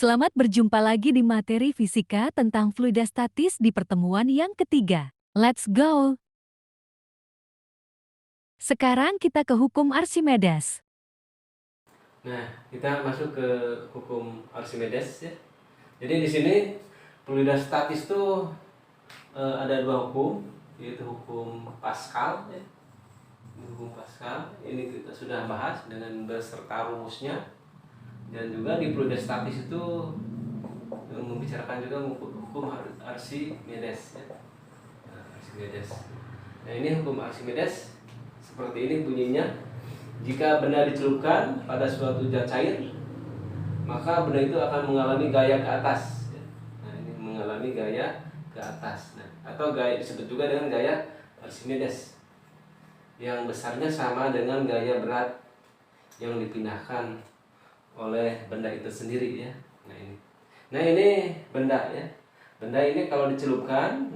Selamat berjumpa lagi di materi fisika tentang fluidostatis di pertemuan yang ketiga. Let's go! Sekarang kita ke hukum Archimedes. Nah, kita masuk ke hukum Archimedes ya. Jadi di sini fluidostatis itu ada dua hukum, yaitu hukum Pascal ya. Hukum Pascal ini kita sudah bahas dengan beserta rumusnya, dan juga di fluidostatis itu membicarakan juga hukum Archimedes ya. Archimedes. Nah, ini hukum Archimedes seperti ini bunyinya. Jika benda dicelupkan pada suatu zat cair, maka benda itu akan mengalami gaya ke atas. Nah, ini mengalami gaya ke atas. Nah, atau gaya disebut juga dengan gaya Archimedes, yang besarnya sama dengan gaya berat yang dipindahkan oleh benda itu sendiri ya. Nah ini benda ya. Benda ini kalau dicelupkan,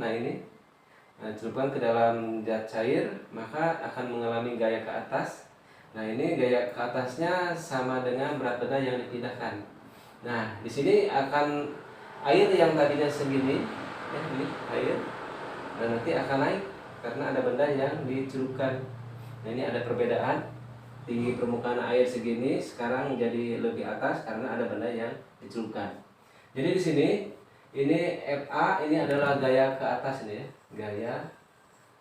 celupkan ke dalam zat cair, maka akan mengalami gaya ke atas. Nah ini gaya ke atasnya sama dengan berat benda yang dipindahkan. Nah di sini akan air yang tadinya segini, ya, ini air, dan nanti akan naik karena ada benda yang dicelupkan. Nah ini ada perbedaan, tinggi permukaan air segini sekarang menjadi lebih atas karena ada benda yang dicelupkan. Jadi di sini ini FA ini adalah gaya ke atas ini ya, gaya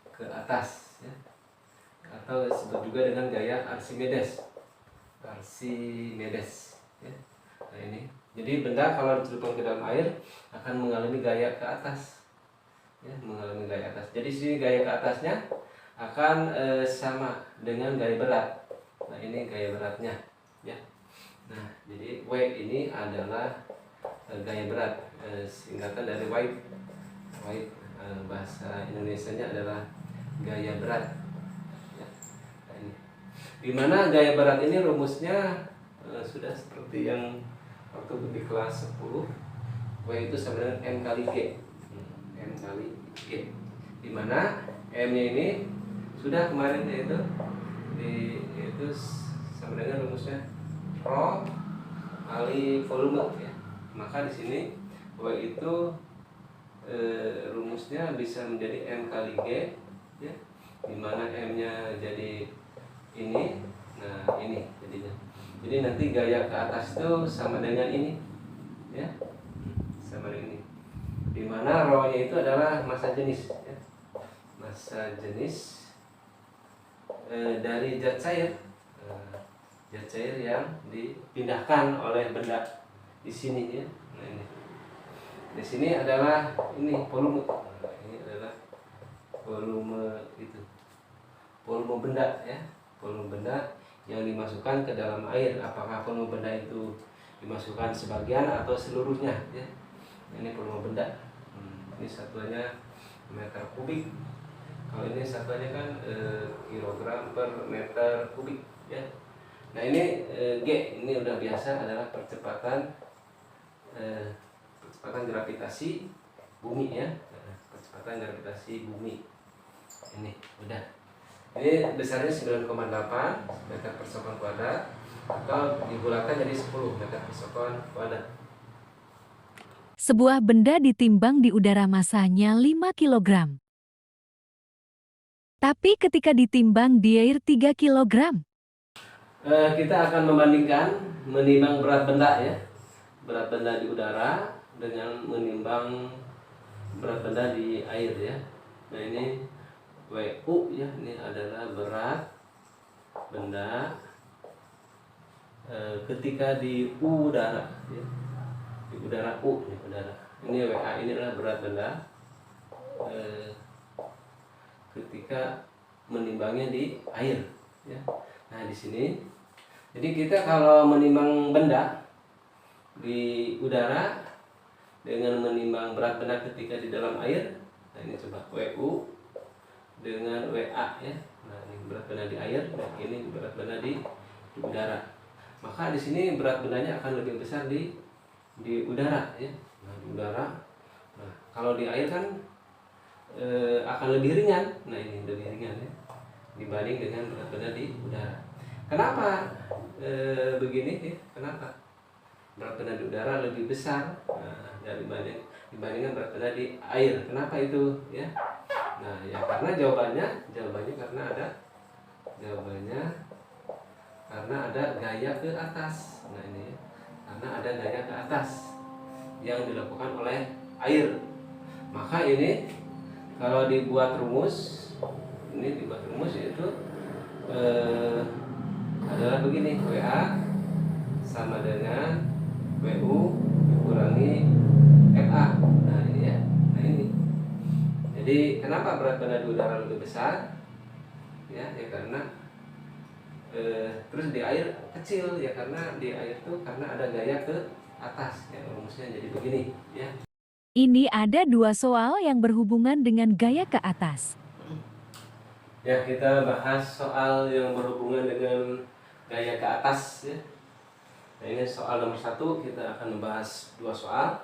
ke atas ya. Atau disebut juga dengan gaya Archimedes. Archimedes ya. Nah ini. Jadi benda kalau dicelupkan ke dalam air akan mengalami gaya ke atas. Ya, mengalami gaya atas. Jadi sini gaya ke atasnya akan sama dengan gaya berat. Nah, ini gaya beratnya ya. Nah, jadi W ini adalah gaya berat, singkatan dari weight. Weight bahasa Indonesianya adalah gaya berat. Dimana gaya berat ini rumusnya sudah seperti yang waktu di kelas 10. W itu sama dengan M kali G. M kali G. Dimana M nya ini sudah kemarin yaitu sama dengan rumusnya Rho kali volume ya. Maka di sini W itu rumusnya bisa menjadi M kali G ya. Dimana M nya jadi ini, nah ini jadinya. Jadi nanti gaya ke atas itu sama dengan ini, ya, sama dengan ini. Dimana rho-nya itu adalah massa jenis, ya. Massa jenis dari zat cair, yang dipindahkan oleh benda di sini, ya. Nah ini. Di sini adalah ini volume, nah, ini adalah volume itu, volume benda, ya. Volume benda yang dimasukkan ke dalam air, apakah volume benda itu dimasukkan sebagian atau seluruhnya ya. Ini volume benda, ini satuannya meter kubik, kalau ini satuannya kan kilogram per meter kubik ya. Nah ini G ini udah biasa adalah percepatan gravitasi bumi ya, percepatan gravitasi bumi. Ini udah. Ini besarnya 9,8 meter per sekon kuadrat, atau dibulatkan jadi 10 meter per sekon kuadrat. Sebuah benda ditimbang di udara massanya 5 kg. Tapi ketika ditimbang di air 3 kg. Kita akan menimbang berat benda ya. Berat benda di udara dengan menimbang berat benda di air ya. Nah ini WU ya, ini adalah berat benda ketika di udara ya. Di udara U, di udara. Ini WA ini adalah berat benda ketika menimbangnya di air ya. Nah di sini jadi kita kalau menimbang benda di udara dengan menimbang berat benda ketika di dalam air, nah ini coba WU dengan WA ya. Nah, ini berat benda di air, dan ini berat benda di udara. Maka di sini berat bendanya akan lebih besar di udara ya. Nah, di udara. Nah, kalau di air kan akan lebih ringan. Nah, ini lebih ringan ya dibanding dengan berat benda di udara. Kenapa begini ya? Kenapa? berat benda di udara lebih besar dibandingkan berat benda di air. Kenapa itu ya? Nah, ya karena jawabannya karena ada gaya ke atas. Nah, ini ya. Karena ada gaya ke atas yang dilakukan oleh air. Maka ini kalau dibuat rumus, yaitu adalah begini, WA sama dengan WU dikurangi FA. Nah, ini ya. Nah, ini. Jadi kenapa berat benda di udara lebih besar? Ya karena terus di air kecil ya, karena di air itu karena ada gaya ke atas. Ya, rumusnya jadi begini ya. Ini ada 2 soal yang berhubungan dengan gaya ke atas. Ya, kita bahas soal yang berhubungan dengan gaya ke atas ya. Nah, ini soal nomor 1, kita akan membahas 2 soal.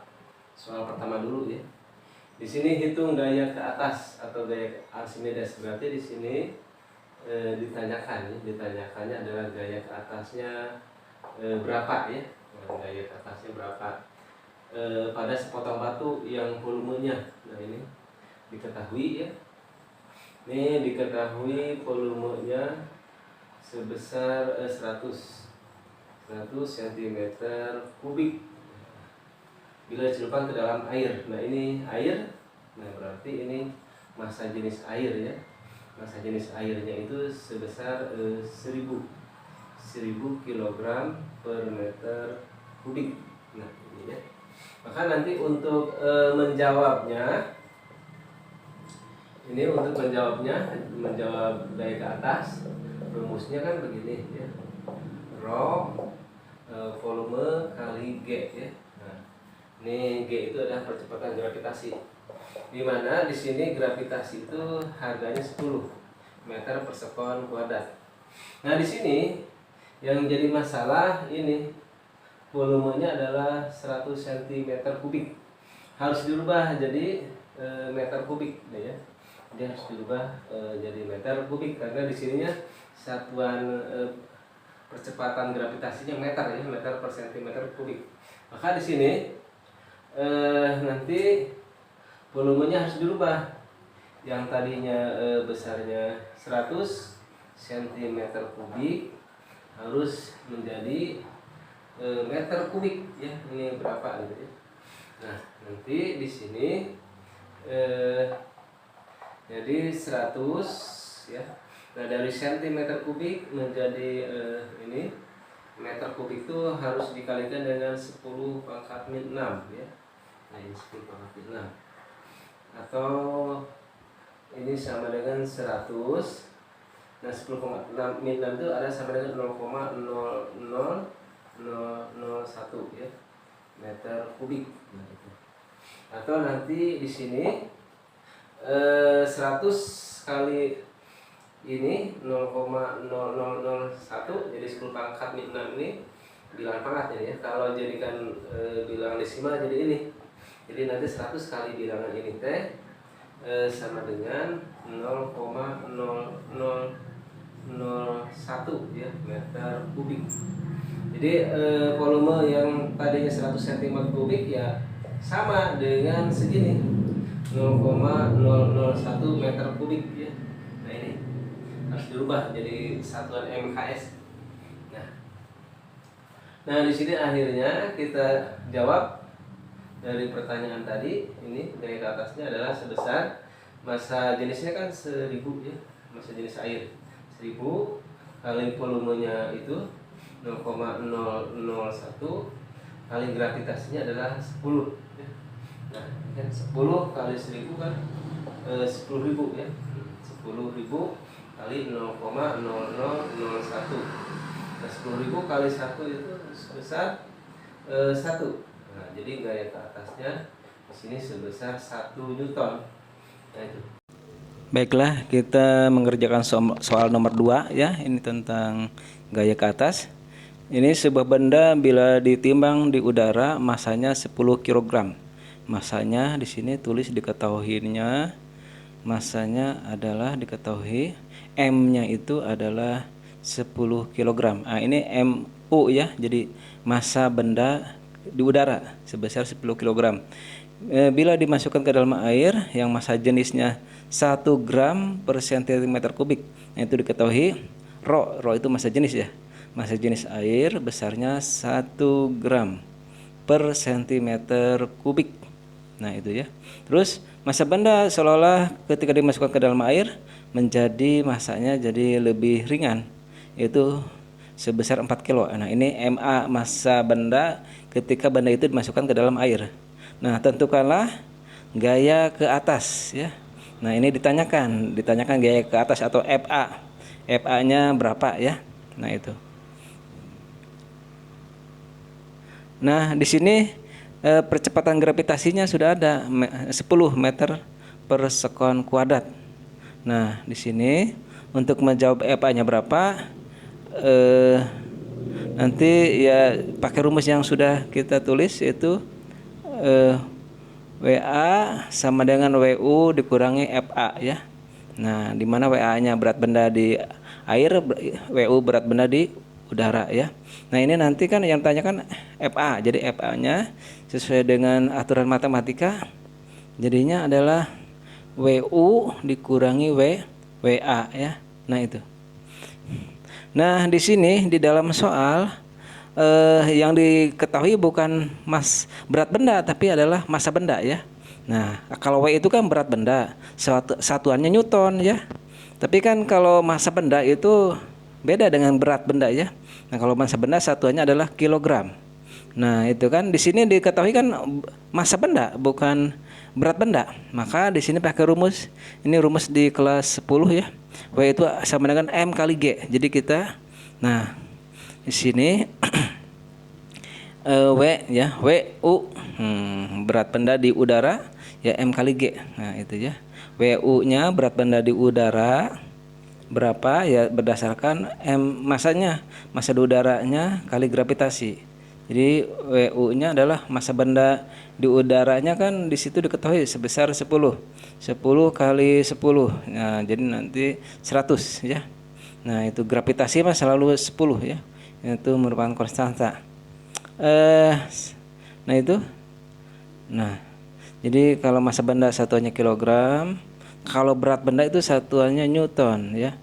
Soal pertama dulu ya. Di sini hitung gaya ke atas atau gaya Archimedes. Berarti di sini ditanyakannya adalah gaya ke atasnya berapa ya? Gaya ke atasnya berapa? Pada sepotong batu yang volumenya. Nah, ini diketahui ya. Ini diketahui volumenya sebesar 100 cm kubik bila dicelupkan ke dalam air. Nah, ini air. Nah, berarti ini massa jenis air ya. Massa jenis airnya itu sebesar 1000 kg per meter kubik. Nah, ini ya. Maka nanti untuk menjawab menjawab gaya ke atas, rumusnya kan begini ya. Rho volume kali G ya. Nah, ini G itu adalah percepatan gravitasi. Di mana di sini gravitasi itu harganya 10 meter per sekon kuadrat. Nah, di sini yang jadi masalah ini volumenya adalah 100 cm kubik. Harus dirubah jadi meter kubik ya. Dia harus dirubah jadi meter kubik karena di sininya satuan percepatan gravitasinya meter ya, meter per centimeter kubik. Maka di sini nanti volumenya harus dirubah. Yang tadinya besarnya 100 cm kubik harus menjadi meter kubik ya. Ini berapa gitu ya. Nah, nanti di sini jadi 100 ya. Nah, dari cm kubik menjadi ini meter kubik itu harus dikalikan dengan 10 pangkat min 6 ya. Nah, ini 10 pangkat min 6. Atau ini sama dengan 100. Nah, 10 pangkat min 6 itu ada sama dengan 0,00001 ya meter kubik. Nah, itu. Atau nanti di sini 100 kali ini 0,0001 jadi 10 pangkat min 6 ini bilangan pangkatnya ya. Kalau jadikan bilangan desimal jadi ini. Jadi nanti 100 kali bilangan ini teh sama dengan 0,0001 ya meter kubik. Jadi volume yang tadinya 100 cm kubik ya sama dengan segini 0,001 meter kubik ya. Nah, ini harus dirubah jadi satuan MKS. Nah, di sini akhirnya kita jawab dari pertanyaan tadi. Ini gaya ke atasnya adalah sebesar massa jenisnya kan 1000 ya, massa jenis air 1000 kali volumenya itu 0,001 kali gravitasinya adalah 10 ya. Nah, kan 10 kali 1000 kan 10.000 ya. 10.000 kali 0,0001. Nah, 10.000 kali 1 itu sebesar 1. Nah, jadi gaya ke atasnya di sini sebesar 1 Newton. Nah, itu. Baiklah, kita mengerjakan soal nomor 2 ya. Ini tentang gaya ke atas. Ini sebuah benda bila ditimbang di udara massanya 10 kg. Massanya di sini tulis diketahuinya. Massanya adalah diketahui, M-nya itu adalah 10 kg. Nah, ini MU ya. Jadi massa benda di udara sebesar 10 kg. Bila dimasukkan ke dalam air yang massa jenisnya 1 gram per cm kubik. Nah, itu diketahui Rho itu massa jenis ya. Massa jenis air besarnya 1 gram per cm kubik. Nah, itu ya. Terus massa benda seolah-olah ketika dimasukkan ke dalam air menjadi massanya jadi lebih ringan, yaitu sebesar 4 kilo. Nah, ini MA, massa benda ketika benda itu dimasukkan ke dalam air. Nah, tentukanlah gaya ke atas ya. Nah, ini ditanyakan gaya ke atas atau FA. FA-nya berapa ya? Nah, itu. Nah, di sini percepatan gravitasinya sudah ada 10 meter per sekon kuadrat. Nah, di sini untuk menjawab FA-nya berapa, nanti ya pakai rumus yang sudah kita tulis, yaitu WA sama dengan WU dikurangi FA ya. Nah, di mana WA-nya berat benda di air, WU berat benda di udara ya. Nah, ini nanti kan yang tanyakan FA. Jadi FA-nya sesuai dengan aturan matematika jadinya adalah WU dikurangi WA ya. Nah, itu. Nah, di sini di dalam soal yang diketahui bukan berat benda tapi adalah massa benda ya. Nah, kalau W itu kan berat benda, satuannya Newton ya. Tapi kan kalau massa benda itu beda dengan berat benda ya. Nah, kalau massa benda satuannya adalah kilogram. Nah, itu kan di sini diketahui kan massa benda bukan berat benda. Maka di sini pakai rumus, ini rumus di kelas 10 ya. W itu sama dengan M kali G. Jadi kita di sini W ya, WU berat benda di udara ya M kali G. Nah, itu ya. WU-nya berat benda di udara berapa ya berdasarkan M massanya, massa di udaranya kali gravitasi. Jadi WU-nya adalah massa benda di udaranya kan di situ diketahui sebesar 10 kali 10. Nah, jadi nanti 100 ya. Nah, itu gravitasi mah selalu 10 ya. Itu merupakan konstanta. Nah, itu. Nah, jadi kalau massa benda satuannya kilogram, kalau berat benda itu satuannya Newton ya.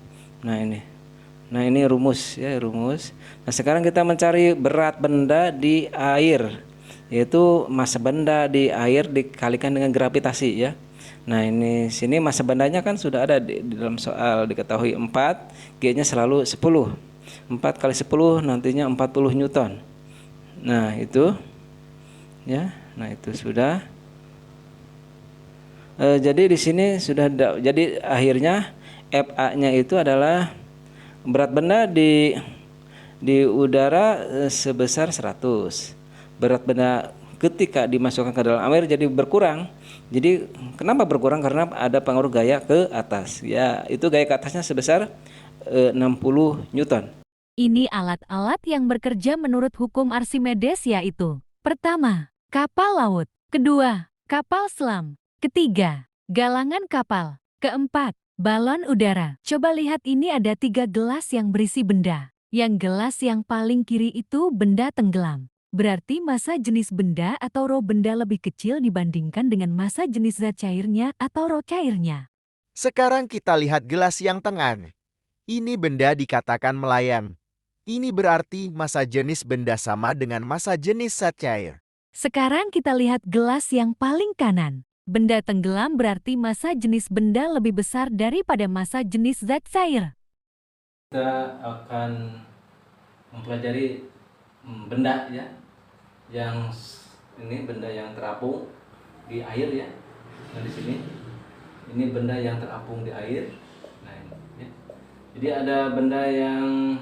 Nah, ini rumus ya, rumus. Nah, sekarang kita mencari berat benda di air, yaitu massa benda di air dikalikan dengan gravitasi ya. Nah, ini sini massa bendanya kan sudah ada di dalam soal, diketahui 4, G-nya selalu 10. 4 kali 10 nantinya 40 Newton. Nah, itu ya. Nah, itu sudah. Jadi di sini sudah jadi akhirnya FA-nya itu adalah berat benda di udara sebesar 100. Berat benda ketika dimasukkan ke dalam air jadi berkurang. Jadi kenapa berkurang? Karena ada pengaruh gaya ke atas. Ya, itu gaya ke atasnya sebesar 60 Newton. Ini alat-alat yang bekerja menurut hukum Archimedes, yaitu: pertama, kapal laut; kedua, kapal selam; ketiga, galangan kapal; keempat, balon udara. Coba lihat, ini ada 3 gelas yang berisi benda. Yang gelas yang paling kiri itu benda tenggelam. Berarti massa jenis benda atau rho benda lebih kecil dibandingkan dengan massa jenis zat cairnya atau rho cairnya. Sekarang kita lihat gelas yang tengah. Ini benda dikatakan melayan. Ini berarti massa jenis benda sama dengan massa jenis zat cair. Sekarang kita lihat gelas yang paling kanan. Benda tenggelam berarti massa jenis benda lebih besar daripada massa jenis zat cair. Kita akan mempelajari benda ya, yang ini benda yang terapung di air ya. Nah, di sini ini benda yang terapung di air. Nah, ini ya. Jadi ada benda yang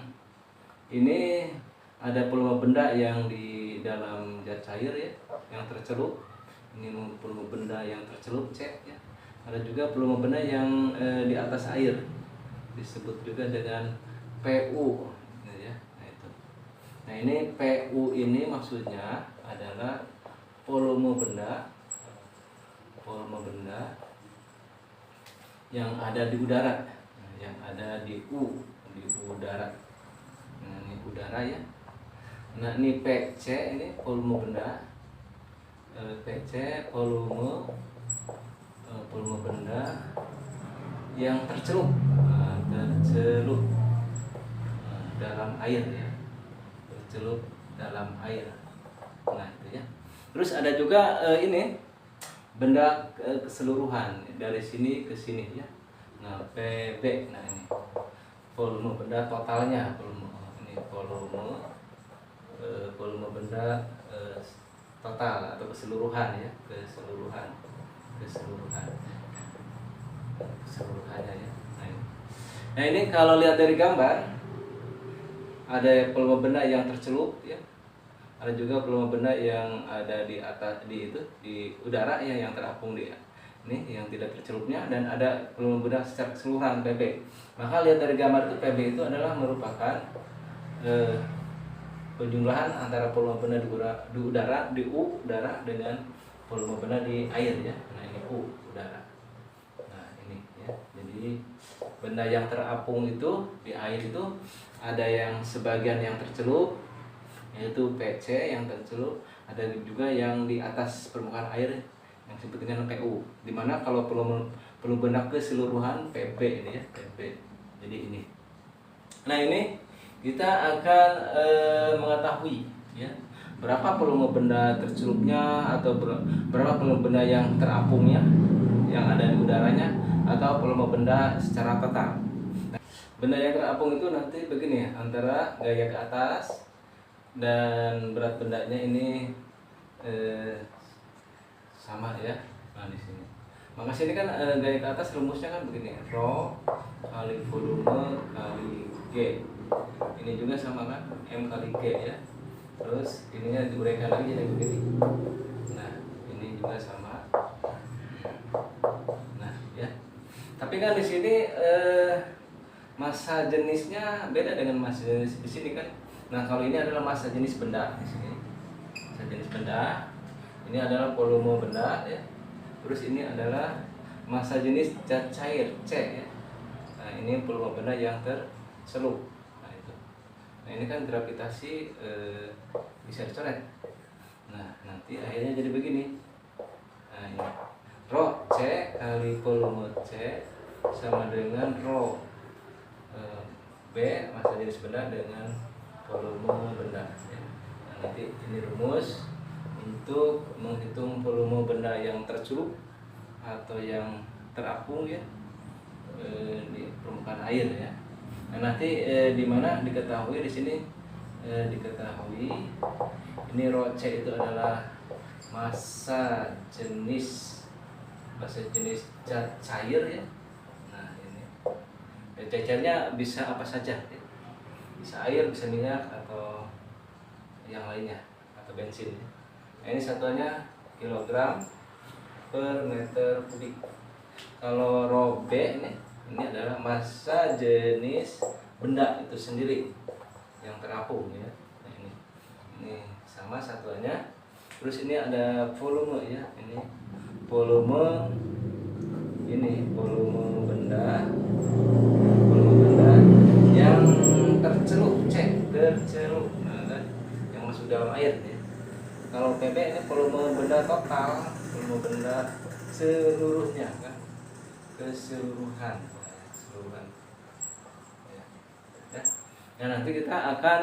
ini, ada volume benda yang di dalam zat cair ya, yang tercelup. Ini volume benda yang tercelup C ya. Ada juga volume benda yang di atas air, disebut juga dengan PU ya. Nah, itu. Nah, ini PU ini maksudnya adalah volume benda yang ada di udara, yang ada di udara. Nah, ini udara ya. Nah ini PC, ini volume benda. PC volume benda yang tercelup, dalam air ya, tercelup dalam air. Nah itu ya. Terus ada juga ini benda keseluruhan dari sini ke sini ya. Nah PB, nah ini volume benda totalnya, ini volume benda total atau keseluruhan ya, keseluruhannya ya. Nah ini kalau lihat dari gambar ada volume benda yang tercelup ya, ada juga volume benda yang ada di atas di udara ya, yang terapung di ini yang tidak tercelupnya, dan ada volume benda secara keseluruhan PB. Maka lihat dari gambar itu PB itu adalah merupakan penjumlahan antara volume benda di udara dengan volume benda di air ya. Nah ini udara. Nah ini ya. Jadi benda yang terapung itu di air itu ada yang sebagian yang tercelup, yaitu PC yang tercelup, ada juga yang di atas permukaan air yang disebut dengan PU. Dimana kalau volume benda keseluruhan PB ini ya, PB. Jadi ini. Nah ini kita akan mengetahui ya berapa volume benda tercelupnya, atau berapa volume benda yang terapungnya yang ada di udaranya, atau volume benda secara total. Nah, benda yang terapung itu nanti begini ya, antara gaya ke atas dan berat bendanya ini sama ya. Nah di sini. Maka sini kan gaya ke atas rumusnya kan begini, rho kali volume kali G. Ini juga sama kan, M kali G ya. Terus ininya diuraikan lagi jadi begini. Nah ini juga sama. Nah ya. Tapi kan di sini massa jenisnya beda dengan massa jenis di sini kan. Nah kalau ini adalah massa jenis benda di sini. Massa jenis benda. Ini adalah volume benda ya. Terus ini adalah massa jenis zat cair C ya. Nah ini volume benda yang tercelup. Nah ini kan gravitasi bisa dicoret. Nah nanti akhirnya jadi begini. Nah ini rho C kali volume C sama dengan rho B massa jenis benda dengan volume benda. Nah nanti ini rumus untuk menghitung volume benda yang tercelup atau yang terapung ya di permukaan air ya. Nah, nanti di mana diketahui di sini diketahui ini rho C itu adalah massa jenis zat cair ya. Nah ini cairnya bisa apa saja ya. Bisa air, bisa minyak, atau yang lainnya, atau bensin ya. Nah, ini satuannya kilogram per meter kubik. Kalau rho B ini adalah massa jenis benda itu sendiri yang terapung ya. Nah, ini sama satuannya. Terus ini ada volume ya. Ini volume benda yang tercelup tercelup. Nah, kan? Yang masuk dalam air ya. Kalau PB ini volume benda total, volume benda seluruhnya kan, keseluruhan. Ya. Nah nanti kita akan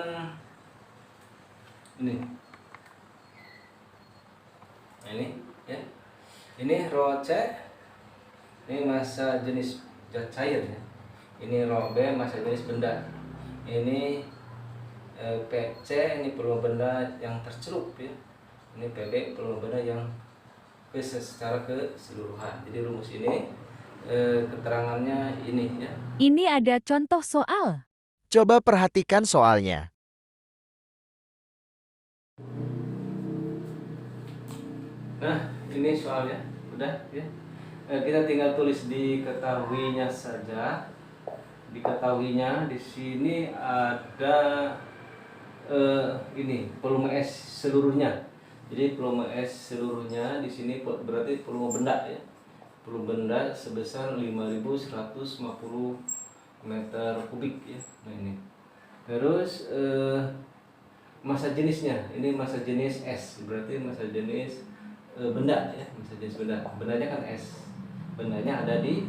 ini ya, ini rho C ini massa jenis zat cair ya. Ini rho B massa jenis benda. Ini PC ini volume benda yang tercelup ya. Ini PB volume benda yang secara keseluruhan. Jadi rumus ini keterangannya ini ya. Ini ada contoh soal. Coba perhatikan soalnya. Nah, ini soalnya udah ya. Kita tinggal tulis diketahuinya saja. Diketahuinya di sini ada ini volume S seluruhnya. Jadi volume S seluruhnya di sini berarti volume benda ya. Volume benda sebesar 5.150 meter kubik ya. Nah ini. Terus massa jenisnya. Ini massa jenis S, berarti massa jenis benda ya, massa jenis benda. Bendanya kan S, bendanya ada di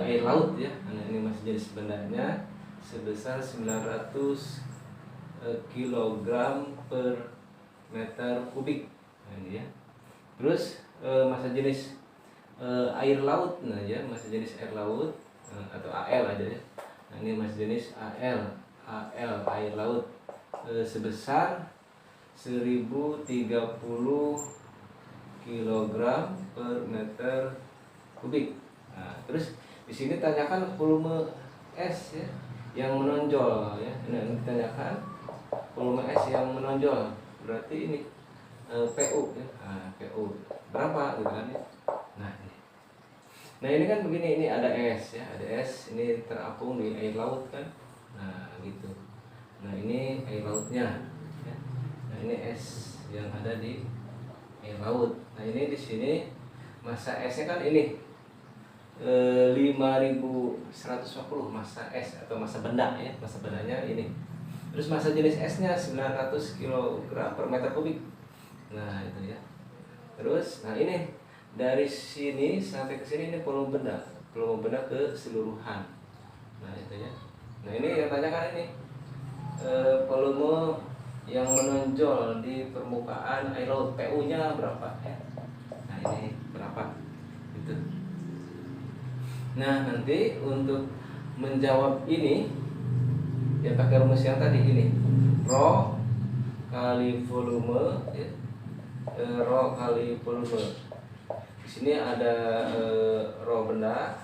air laut ya. Nah, ini massa jenis bendanya sebesar 900 kg per meter kubik. Nah, ini ya. Terus massa jenis air laut, nah ya, massa jenis air laut atau AL aja ya. Nah, ini massa jenis AL air laut sebesar 1030 kg per meter kubik. Nah, terus di sini tanyakan volume S ya, yang menonjol ya. Ini ditanyakan volume S yang menonjol, berarti ini PU ya. Nah, PU berapa gitu kan ya. Nah ini kan begini, ini ada S ya, ada S, ini terapung di air laut kan. Nah gitu. Nah ini air lautnya ya. Nah ini S yang ada di air laut. Nah ini di sini massa S nya kan ini 5150 massa S atau massa benda ya, massa bendanya ini. Terus massa jenis S nya 900 kg per meter kubik. Nah itu ya. Terus nah ini dari sini sampai ke sini, ini volume benda keseluruhan. Nah itu ya. Nah ini yang tanyakan ini volume yang menonjol di permukaan air laut, PU nya berapa ya. Nah ini berapa gitu. Nah nanti untuk menjawab ini ya pakai rumus yang tadi ini, rho kali volume ya, rho kali volume. Di sini ada rho benda,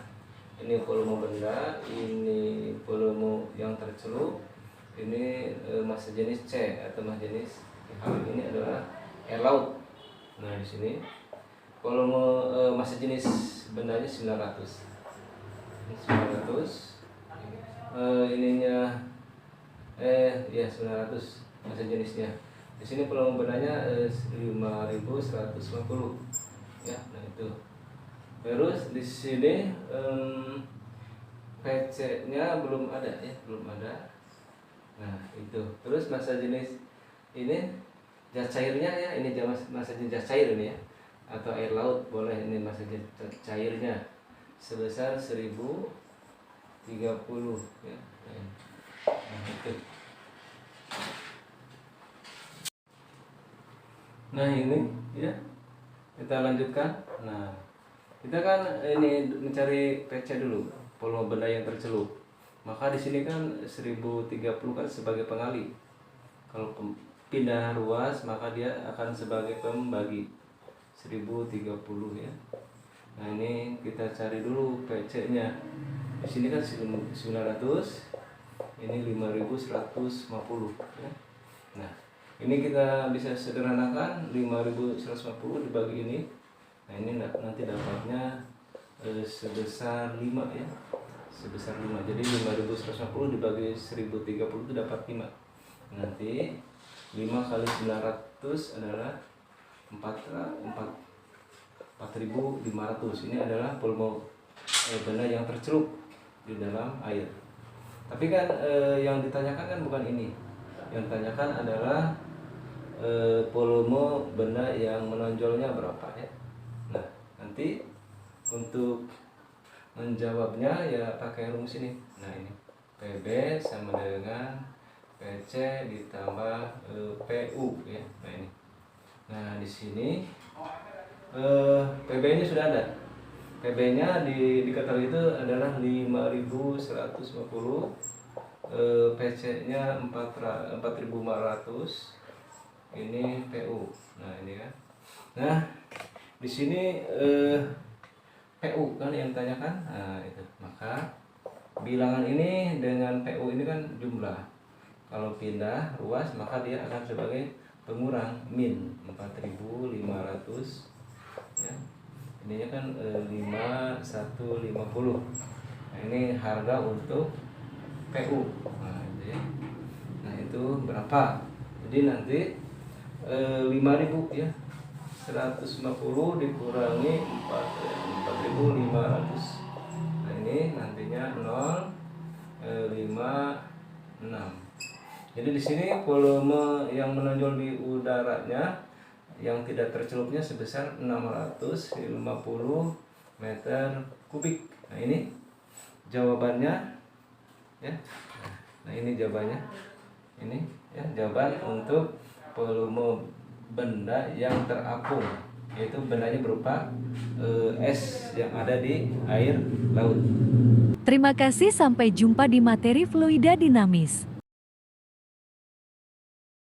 ini volume benda, ini volume yang tercelup, ini massa jenis C atau massa jenis ini adalah air laut. Nah di sini volume massa jenis bendanya 900, ininya ya 900 massa jenisnya. Di sini volume bendanya 5150 ya. Nah itu. Terus di sini PC-nya belum ada ya, belum ada. Nah itu. Terus massa jenis ini zat cairnya ya, ini massa jenis zat cair ini ya, atau air laut boleh, ini massa jenis cairnya sebesar 1030 ya. Nah itu. Nah ini ya, kita lanjutkan. Nah kita kan ini mencari PC dulu, volume benda yang tercelup. Maka di sini kan 1030 kan sebagai pengali. Kalau pindah ruas maka dia akan sebagai pembagi 1030 ya. Nah ini kita cari dulu PC nya. Di sini kan 900, ini 5150 ya. Nah ini kita bisa sederhanakan 5150 dibagi ini. Nah ini nanti dapatnya sebesar 5 ya, sebesar 5. Jadi 5150 dibagi 1030 itu dapat 5. Nanti 5 kali 900 adalah 4500. Ini adalah volume benda yang tercelup di dalam air. Tapi kan yang ditanyakan kan bukan ini. Yang ditanyakan adalah volume benda yang menonjolnya berapa ya. Nah nanti untuk menjawabnya ya pakai rumus ini. Nah ini PB sama dengan PC ditambah PU ya. Nah ini. Nah di sini PB nya sudah ada. PB nya diketahui itu adalah 5150, PC nya 4500, ini PU. Nah ini kan. Nah di sini PU kan yang ditanyakan. Nah itu. Maka bilangan ini dengan PU ini kan jumlah. Kalau pindah ruas maka dia akan sebagai pengurang, min 4500 ya. Ininya kan 5150. Nah ini harga untuk PU. Nah itu ya. Nah itu berapa? Jadi nanti 5000 ya, 150 dikurangi 4500. Nah ini nantinya 056. Jadi di sini volume yang menonjol di udaranya yang tidak tercelupnya sebesar 650 meter kubik. Nah, ini jawabannya ya. Nah, ini jawabannya. Ini ya jawaban untuk volume benda yang terapung, yaitu bendanya berupa es yang ada di air laut. Terima kasih, sampai jumpa di materi fluida dinamis.